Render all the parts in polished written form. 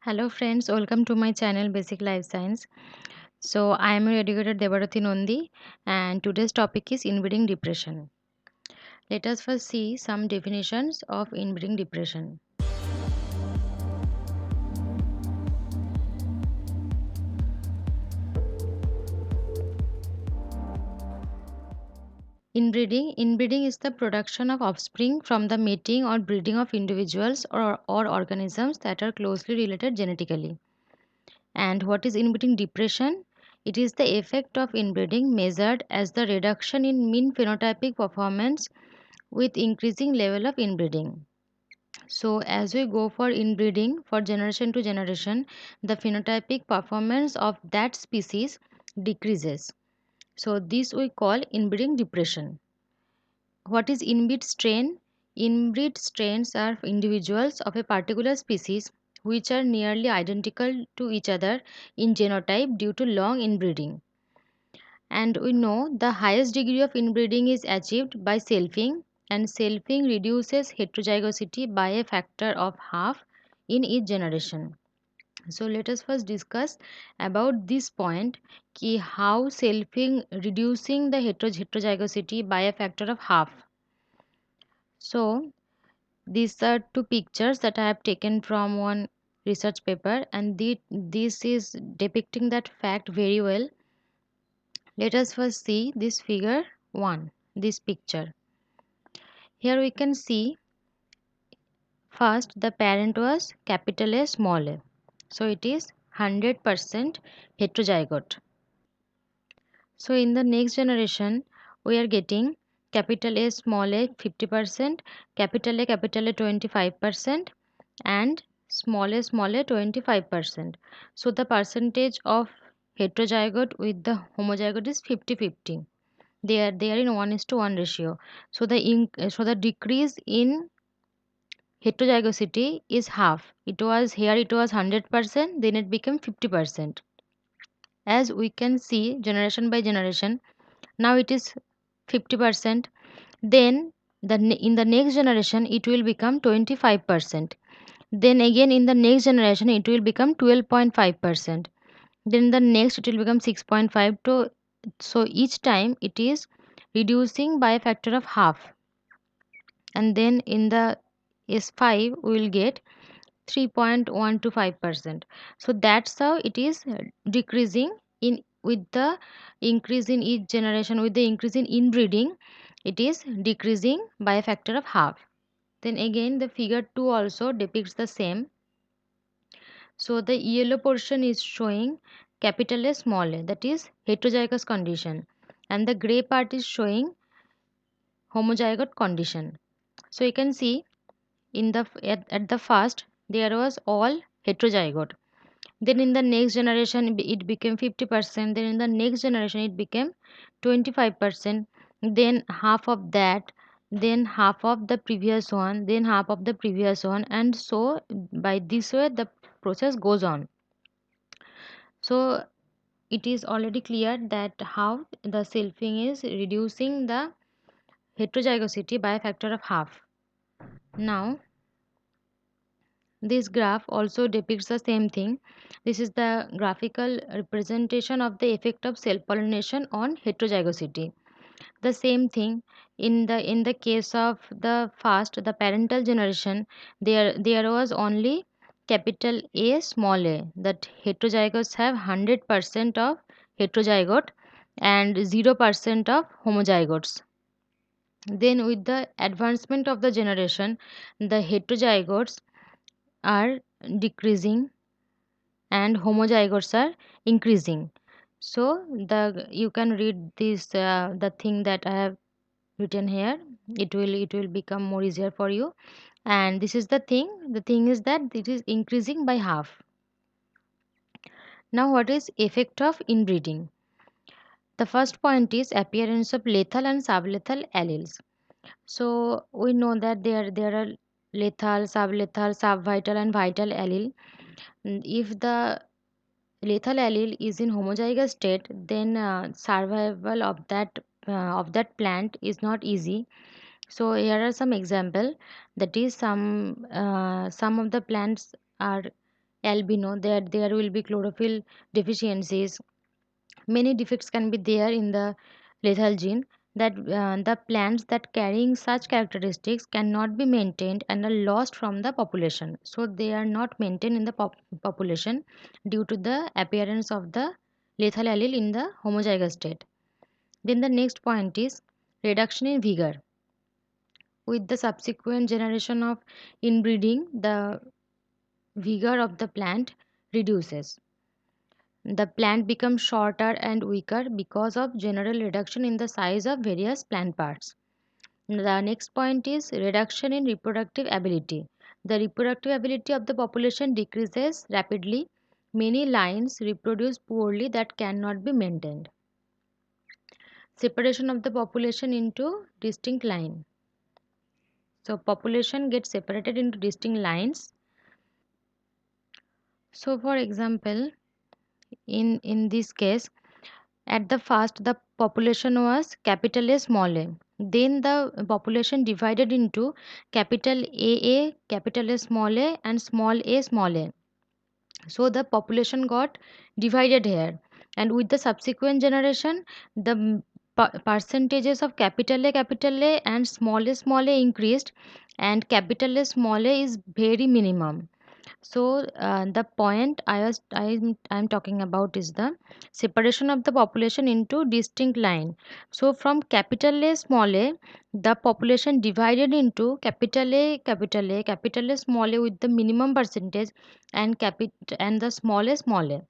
Hello friends, welcome to my channel Basic Life Science. So I am your educator Debarati Nondi and today's topic is inbreeding depression. Let us first see some definitions of inbreeding depression. Inbreeding is the production of offspring from the mating or breeding of individuals or organisms that are closely related genetically. And what is inbreeding depression? It is the effect of inbreeding measured as the reduction in mean phenotypic performance with increasing level of inbreeding. So as we go for inbreeding for generation to generation, the phenotypic performance of that species decreases. So this we call inbreeding depression. What is inbreed strain? Inbreed strains are individuals of a particular species which are nearly identical to each other in genotype due to long inbreeding. And we know the highest degree of inbreeding is achieved by selfing, and selfing reduces heterozygosity by a factor of half in each generation. So let us first discuss about this point ki how selfing reducing the heterozygosity by a factor of half. So these are two pictures that I have taken from one research paper, and this is depicting that fact very well. Let us first see this figure 1, this picture. Here we can see first the parent was capital A small a. So it is 100% heterozygote. So in the next generation we are getting capital A small a 50%, capital A 25% and small a 25%. So the percentage of heterozygote with the homozygote is 50-50. They are in 1:1 ratio. So the decrease in heterozygosity is half. It was 100%, then it became 50%. As we can see generation by generation, now it is 50%, then in the next generation it will become 25%, then again in the next generation it will become 12.5%, then the next it will become 6.5 to, so each time it is reducing by a factor of half, and then in the S5 we will get 3.125%. So that's how it is decreasing in with the increase in each generation, with the increase in inbreeding it is decreasing by a factor of half. Then again the figure 2 also depicts the same. So the yellow portion is showing capital A small a, that is heterozygous condition, and the gray part is showing homozygote condition. So you can see in the at the first there was all heterozygote, then in the next generation it became 50%, then in the next generation it became 25%, then half of that, then half of the previous one, then half of the previous one, and so by this way the process goes on. So it is already clear that how the selfing is reducing the heterozygosity by a factor of half. Now this graph also depicts the same thing. This is the graphical representation of the effect of self pollination on heterozygosity. The same thing in the case of the first, the parental generation, there was only capital A small a, that heterozygotes have 100% of heterozygote and 0% of homozygotes. Then with the advancement of the generation, the heterozygotes are decreasing and homozygotes are increasing. So the you can read this the thing that I have written here. It will become more easier for you. And this is the thing. The thing is that it is increasing by half. Now what is effect of inbreeding? The first point is appearance of lethal and sublethal alleles. So we know that there are lethal, sublethal, subvital and vital allele. If the lethal allele is in homozygous state, then survival of that plant is not easy. So here are some example, that is some of the plants are albino, there will be chlorophyll deficiencies. Many defects can be there in the lethal gene, that the plants that carrying such characteristics cannot be maintained and are lost from the population. So they are not maintained in the population due to the appearance of the lethal allele in the homozygous state. Then the next point is reduction in vigor. With the subsequent generation of inbreeding, the vigor of the plant reduces. The plant becomes shorter and weaker because of general reduction in the size of various plant parts. The next point is reduction in reproductive ability. The reproductive ability of the population decreases rapidly. Many lines reproduce poorly that cannot be maintained. Separation of the population into distinct line. So population gets separated into distinct lines. So for example, in this case, at the first the population was capital A small a. Then the population divided into capital A, capital A small a, and small a small a. So the population got divided here, and with the subsequent generation, the percentages of capital A and small a increased, and capital A small a is very minimum. So the point I'm talking about is the separation of the population into distinct line. So from capital A small a, the population divided into capital A small a with the minimum percentage, and the small a.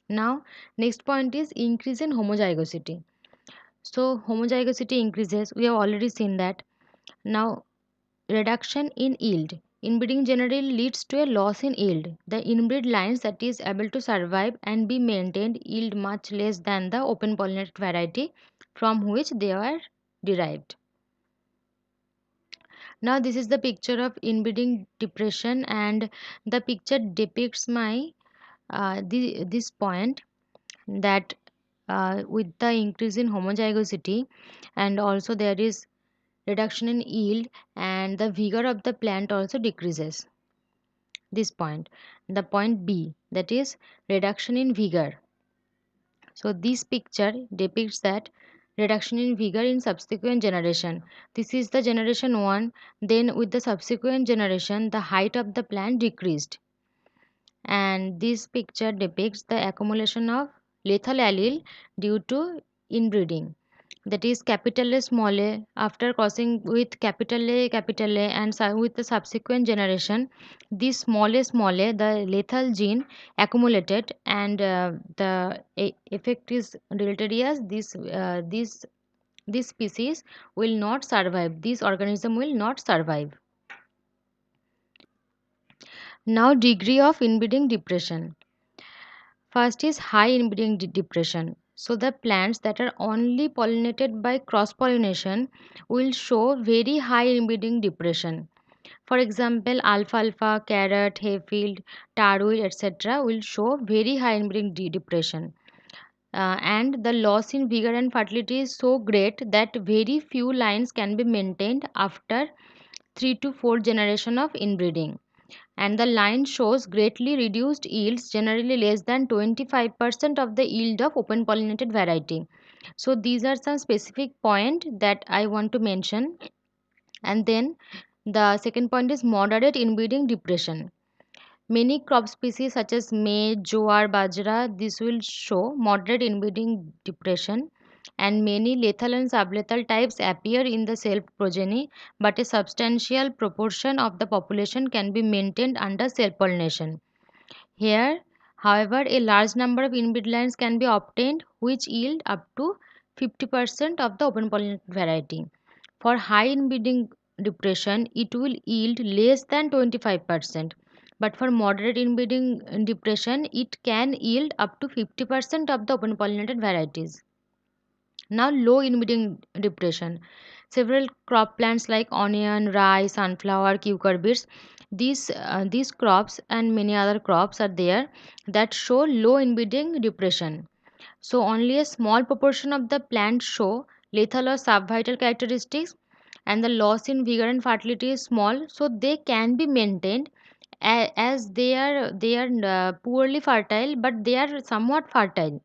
Now next point is increase in homozygosity. So homozygosity increases. We have already seen that. Now reduction in yield. Inbreeding generally leads to a loss in yield. The inbred lines that is able to survive and be maintained yield much less than the open pollinated variety from which they are derived. Now this is the picture of inbreeding depression, and the picture depicts this point, that with the increase in homozygosity, and also there is reduction in yield, and the vigor of the plant also decreases. This point, the point B, that is reduction in vigor. So this picture depicts that reduction in vigor in subsequent generation. This is the generation 1. Then with the subsequent generation, the height of the plant decreased, and this picture depicts the accumulation of lethal allele due to inbreeding, that is capital A small a. After crossing with capital A, and with the subsequent generation, this small a, the lethal gene accumulated, and the effect is deleterious. This species will not survive, this organism will not survive. Now degree of inbreeding depression. First is high inbreeding depression. So the plants that are only pollinated by cross pollination will show very high inbreeding depression. For example, alfalfa, carrot, hayfield, tarweed, etc. will show very high inbreeding depression. And the loss in vigor and fertility is so great that very few lines can be maintained after 3 to 4 generation of inbreeding, and the line shows greatly reduced yields, generally less than 25% of the yield of open pollinated variety. So these are some specific point that I want to mention. And then the second point is moderate inbreeding depression. Many crop species such as maize, jowar, bajra, this will show moderate inbreeding depression, and many lethal and sublethal types appear in the self progeny, but a substantial proportion of the population can be maintained under self pollination. Here, however, a large number of inbred lines can be obtained which yield up to 50% of the open pollinated variety. For high inbreeding depression, it will yield less than 25%, but for moderate inbreeding depression, it can yield up to 50% of the open pollinated varieties. Now, low inbreeding depression. Several crop plants like onion, rice, sunflower, cucurbits, these crops and many other crops are there that show low inbreeding depression. So only a small proportion of the plants show lethal or subvital characteristics, and the loss in vigor and fertility is small, so they can be maintained as they are poorly fertile, but they are somewhat fertile,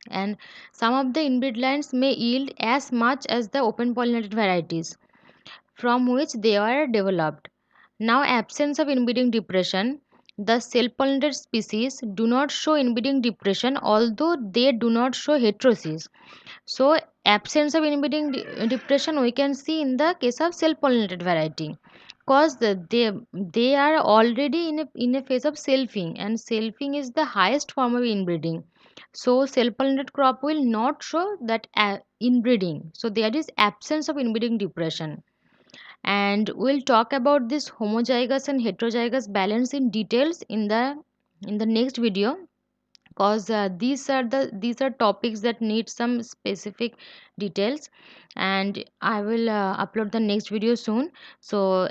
and some of the inbreed lines may yield as much as the open pollinated varieties from which they are developed. Now, absence of inbreeding depression. The self-pollinated species do not show inbreeding depression, although they do not show heterosis. So, absence of inbreeding depression we can see in the case of self-pollinated variety, because they are already in a phase of selfing, and selfing is the highest form of inbreeding. So, self-pollinated crop will not show that inbreeding. So, there is absence of inbreeding depression, and we'll talk about this homozygous and heterozygous balance in details in the next video, because these are topics that need some specific details, and I will upload the next video soon. So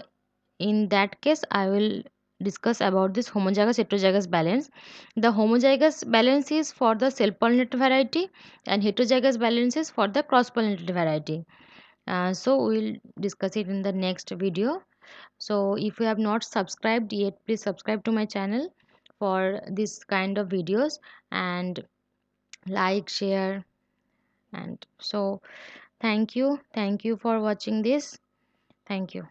in that case I will discuss about this homozygous heterozygous balance. The homozygous balance is for the self pollinated variety, and heterozygous balance is for the cross pollinated variety. So we'll discuss it in the next video. So if you have not subscribed yet, please subscribe to my channel for this kind of videos, and like, share, and so thank you for watching this. Thank you.